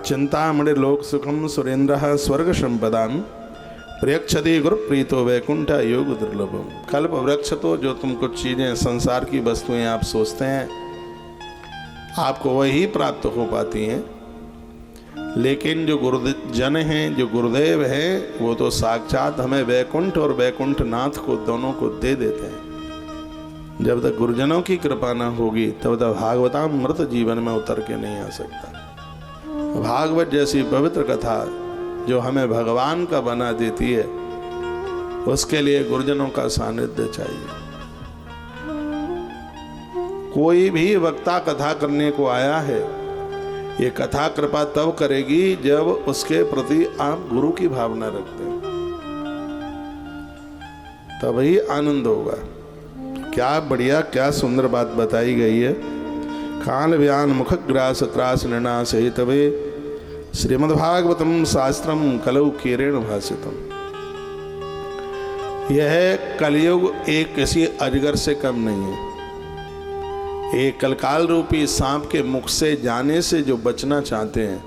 चिंतामणि लोक सुखम सुरेंद्र स्वर्ग संपदाम प्रयक्षति गुरु प्रीतो वैकुंठ योग दुर्लभम। कल्प वृक्ष तो जो तुम कुछ चीज़ें संसार की वस्तुएं आप सोचते हैं आपको वही प्राप्त हो पाती हैं, लेकिन जो गुरुजन हैं, जो गुरुदेव हैं, वो तो साक्षात हमें वैकुंठ और वैकुंठ नाथ को दोनों को दे देते हैं। जब तक गुरुजनों की कृपा न होगी तब तक भागवतामृत जीवन में उतर के नहीं आ सकता। भागवत जैसी पवित्र कथा जो हमें भगवान का बना देती है, उसके लिए गुरुजनों का सानिध्य चाहिए। कोई भी वक्ता कथा करने को आया है, ये कथा कृपा तब करेगी जब उसके प्रति आप गुरु की भावना रखते हैं, तभी आनंद होगा। क्या बढ़िया, क्या सुंदर बात बताई गई है। काल व्यान मुख ग्रास त्रास निर्णास तवे श्रीमद्भागवतम शास्त्रम कलौ कीरेण भाषितम। यह कलयुग एक किसी अजगर से कम नहीं है। एक कलकाल रूपी सांप के मुख से जाने से जो बचना चाहते हैं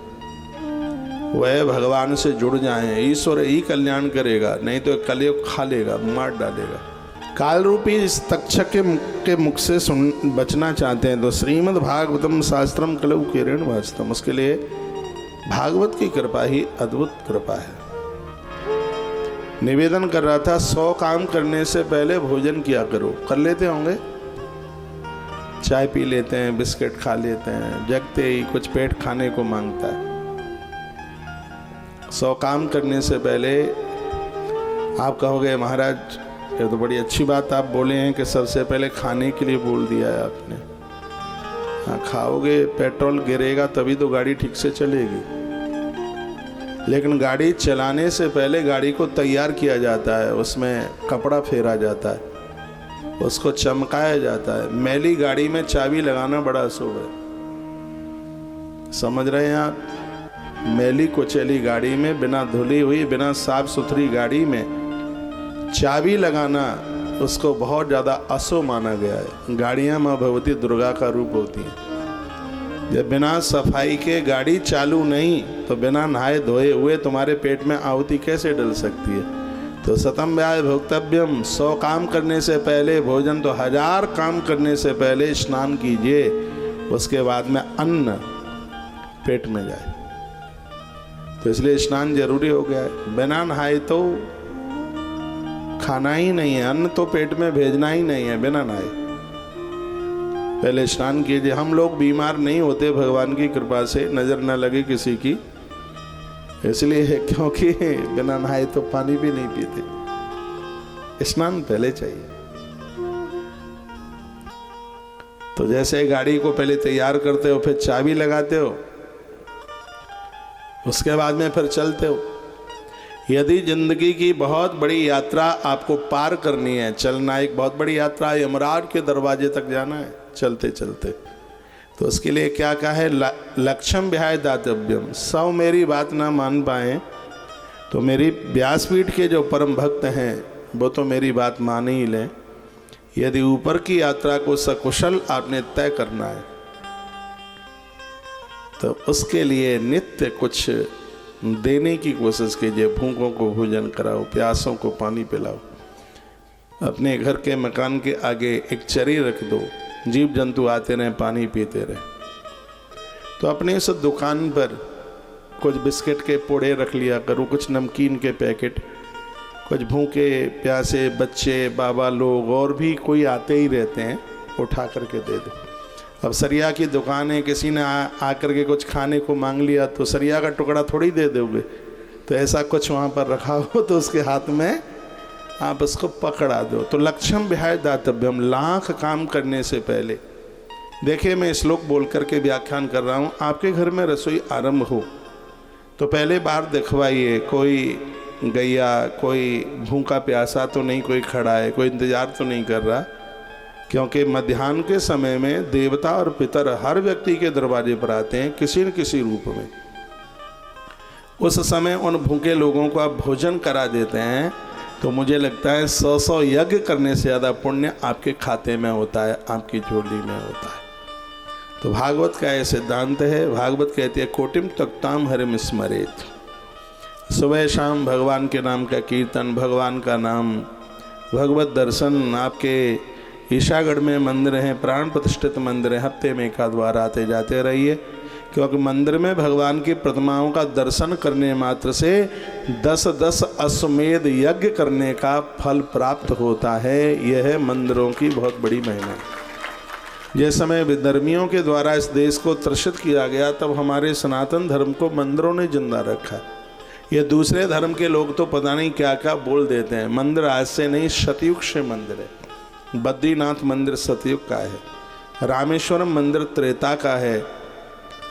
वह भगवान से जुड़ जाएं। ईश्वर ही कल्याण करेगा, नहीं तो कलयुग खा लेगा, मार डालेगा। काल रूपी इस तक्षक के मुख से बचना चाहते हैं तो श्रीमद् भागवतम शास्त्रम कलौ कीरेण भाषितम, उसके लिए भागवत की कृपा ही अद्भुत कृपा है। निवेदन कर रहा था, 100 काम करने से पहले भोजन किया करो। कर लेते होंगे, चाय पी लेते हैं, बिस्किट खा लेते हैं, जगते ही कुछ पेट खाने को मांगता है। 100 काम करने से पहले आप कहोगे महाराज ये तो बड़ी अच्छी बात आप बोले हैं कि सबसे पहले खाने के लिए बोल दिया है आपने। हाँ, खाओगे पेट्रोल गिरेगा तभी तो गाड़ी ठीक से चलेगी, लेकिन गाड़ी चलाने से पहले गाड़ी को तैयार किया जाता है, उसमें कपड़ा फेरा जाता है, उसको चमकाया जाता है। मैली गाड़ी में चाबी लगाना बड़ा अशुभ है, समझ रहे हैं आप। मैली कुचैली गाड़ी में, बिना धुली हुई, बिना साफ सुथरी गाड़ी में चाबी लगाना उसको बहुत ज़्यादा अशुभ माना गया है। गाड़ियाँ माँ भगवती दुर्गा का रूप होती हैं। जब बिना सफाई के गाड़ी चालू नहीं तो बिना नहाए धोए हुए तुम्हारे पेट में आहुति कैसे डल सकती है। तो सतम व्याय भोक्तव्यम, 100 काम करने से पहले भोजन, तो 1000 काम करने से पहले स्नान कीजिए, उसके बाद में अन्न पेट में जाए। तो इसलिए स्नान जरूरी हो गया है। बिना नहाए तो खाना ही नहीं है, अन्न तो पेट में भेजना ही नहीं है बिना नहाए। पहले स्नान कीजिए। हम लोग बीमार नहीं होते भगवान की कृपा से, नजर न लगे किसी की, इसलिए क्योंकि बिना नहाए तो पानी भी नहीं पीते। स्नान पहले चाहिए। तो जैसे गाड़ी को पहले तैयार करते हो, फिर चाबी लगाते हो, उसके बाद में फिर चलते हो। यदि जिंदगी की बहुत बड़ी यात्रा आपको पार करनी है, चलना एक बहुत बड़ी यात्रा है, यमराज के दरवाजे तक जाना है चलते चलते, तो उसके लिए क्या कहा है, लक्ष्यम विहाय दातव्यम। सब मेरी बात ना मान पाए तो मेरी व्यासपीठ के जो परम भक्त हैं वो तो मेरी बात मान ही लें। यदि ऊपर की यात्रा को सकुशल आपने तय करना है तो उसके लिए नित्य कुछ देने की कोशिश कीजिए। भूखों को भोजन कराओ, प्यासों को पानी पिलाओ। अपने घर के मकान के आगे एक चरी रख दो, जीव जंतु आते रहे, पानी पीते रहे। तो अपने इस दुकान पर कुछ बिस्किट के पोड़े रख लिया करो, कुछ नमकीन के पैकेट, कुछ भूखे प्यासे बच्चे, बाबा लोग और भी कोई आते ही रहते हैं, उठा करके दे दो। अब सरिया की दुकान है, किसी ने आकर के कुछ खाने को मांग लिया तो सरिया का टुकड़ा थोड़ी दे दोगे। तो ऐसा कुछ वहाँ पर रखा हो तो उसके हाथ में आप उसको पकड़ा दो। तो लक्ष्यम विहाय दातव्यम, लाख काम करने से पहले। देखिए, मैं श्लोक बोल करके व्याख्यान कर रहा हूँ। आपके घर में रसोई आरंभ हो तो पहले बार दिखवाइए, कोई गैया, कोई भूखा प्यासा तो नहीं कोई खड़ा है, कोई इंतजार तो नहीं कर रहा, क्योंकि मध्याह्न के समय में देवता और पितर हर व्यक्ति के दरवाजे पर आते हैं किसी न किसी रूप में। उस समय उन भूखे लोगों को आप भोजन करा देते हैं तो मुझे लगता है 100 यज्ञ करने से ज़्यादा पुण्य आपके खाते में होता है, आपकी झोली में होता है। तो भागवत का यह सिद्धांत है। भागवत कहती है कोटिम तक्ताम हरिम स्मरेत। सुबह शाम भगवान के नाम का कीर्तन, भगवान का नाम, भगवत दर्शन। आपके ईशागढ़ में मंदिर हैं, प्राण प्रतिष्ठित मंदिर है, हफ्ते में एक आध बार आते जाते रहिए, क्योंकि मंदिर में भगवान की प्रतिमाओं का दर्शन करने मात्र से 10-10 अश्वमेध यज्ञ करने का फल प्राप्त होता है। यह है मंदिरों की बहुत बड़ी महिमा। जिस समय विधर्मियों के द्वारा इस देश को त्रसित किया गया, तब हमारे सनातन धर्म को मंदिरों ने जिंदा रखा। ये दूसरे धर्म के लोग तो पता नहीं क्या क्या बोल देते हैं। मंदिर आज से नहीं, सतयुग से मंदिर है। बद्रीनाथ मंदिर सतयुग का है, रामेश्वरम मंदिर त्रेता का है,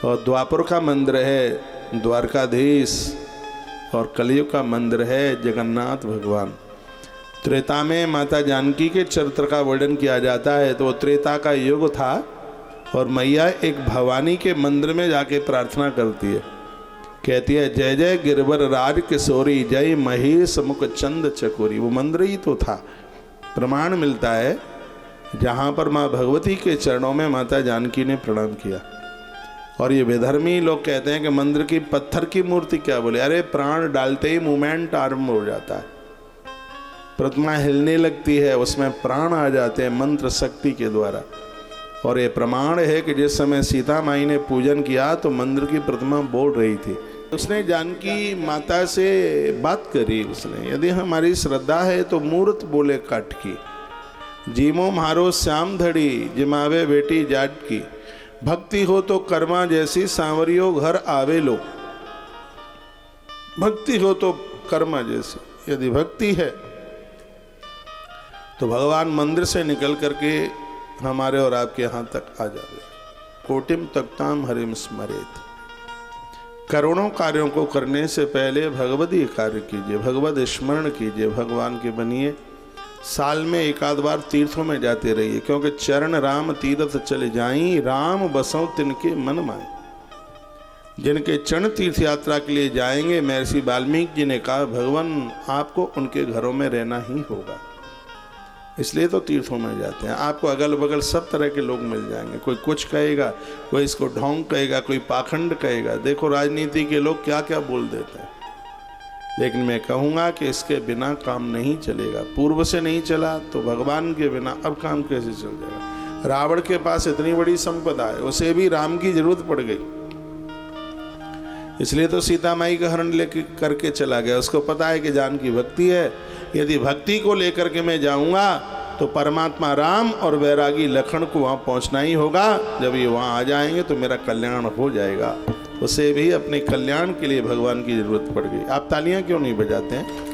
और द्वापर का मंदिर है द्वारकाधीश, और कलयुग का मंदिर है जगन्नाथ भगवान। त्रेता में माता जानकी के चरित्र का वर्णन किया जाता है, तो वो त्रेता का युग था, और मैया एक भवानी के मंदिर में जाके प्रार्थना करती है, कहती है जय जय गिरवर राज किशोरी, जय महेश मुख चंद चकोरी। वो मंदिर ही तो था। प्रमाण मिलता है जहाँ पर माँ भगवती के चरणों में माता जानकी ने प्रणाम किया। और ये विधर्मी लोग कहते हैं कि मंदिर की पत्थर की मूर्ति क्या बोले। अरे प्राण डालते ही मूवमेंट आरंभ हो जाता है, प्रतिमा हिलने लगती है, उसमें प्राण आ जाते हैं मंत्र शक्ति के द्वारा। और ये प्रमाण है कि जिस समय सीता माई ने पूजन किया तो मंदिर की प्रतिमा बोल रही थी। उसने जानकी माता से बात करी। उसने, यदि हमारी श्रद्धा है तो मूर्त बोले काट की, जीमो मारो श्याम धड़ी, जिमावे बेटी जाट की। भक्ति हो तो कर्मा जैसी, सांवरियो घर आवे लो। भक्ति हो तो कर्मा जैसी। यदि भक्ति है तो भगवान मंदिर से निकल करके हमारे और आपके यहाँ तक आ जावे। कोटिम तक्ताम हरिम स्मरेत। करोड़ों कार्यों को करने से पहले भगवदीय कार्य कीजिए, भगवद स्मरण कीजिए, भगवान के बनिए। साल में एक आध बार तीर्थों में जाते रहिए, क्योंकि चरण राम तीर्थ चले जाई, राम बसों तिनके मन माए। जिनके चरण तीर्थ यात्रा के लिए जाएंगे, महर्षि वाल्मीकि जी ने कहा भगवान आपको उनके घरों में रहना ही होगा, इसलिए तो तीर्थों में जाते हैं। आपको अगल बगल सब तरह के लोग मिल जाएंगे। कोई कुछ कहेगा, कोई इसको ढोंग कहेगा, कोई पाखंड कहेगा। देखो राजनीति के लोग क्या क्या बोल देते हैं, लेकिन मैं कहूँगा कि इसके बिना काम नहीं चलेगा। पूर्व से नहीं चला तो भगवान के बिना अब काम कैसे चल जाएगा। रावण के पास इतनी बड़ी संपदा है, उसे भी राम की जरूरत पड़ गई, इसलिए तो सीता माई का हरण लेकर करके चला गया। उसको पता है कि जान की भक्ति है, यदि भक्ति को लेकर के मैं जाऊंगा तो परमात्मा राम और वैरागी लखन को वहाँ पहुँचना ही होगा। जब ये वहाँ आ जाएंगे तो मेरा कल्याण हो जाएगा। उसे भी अपने कल्याण के लिए भगवान की जरूरत पड़ गई। आप तालियां क्यों नहीं बजाते हैं?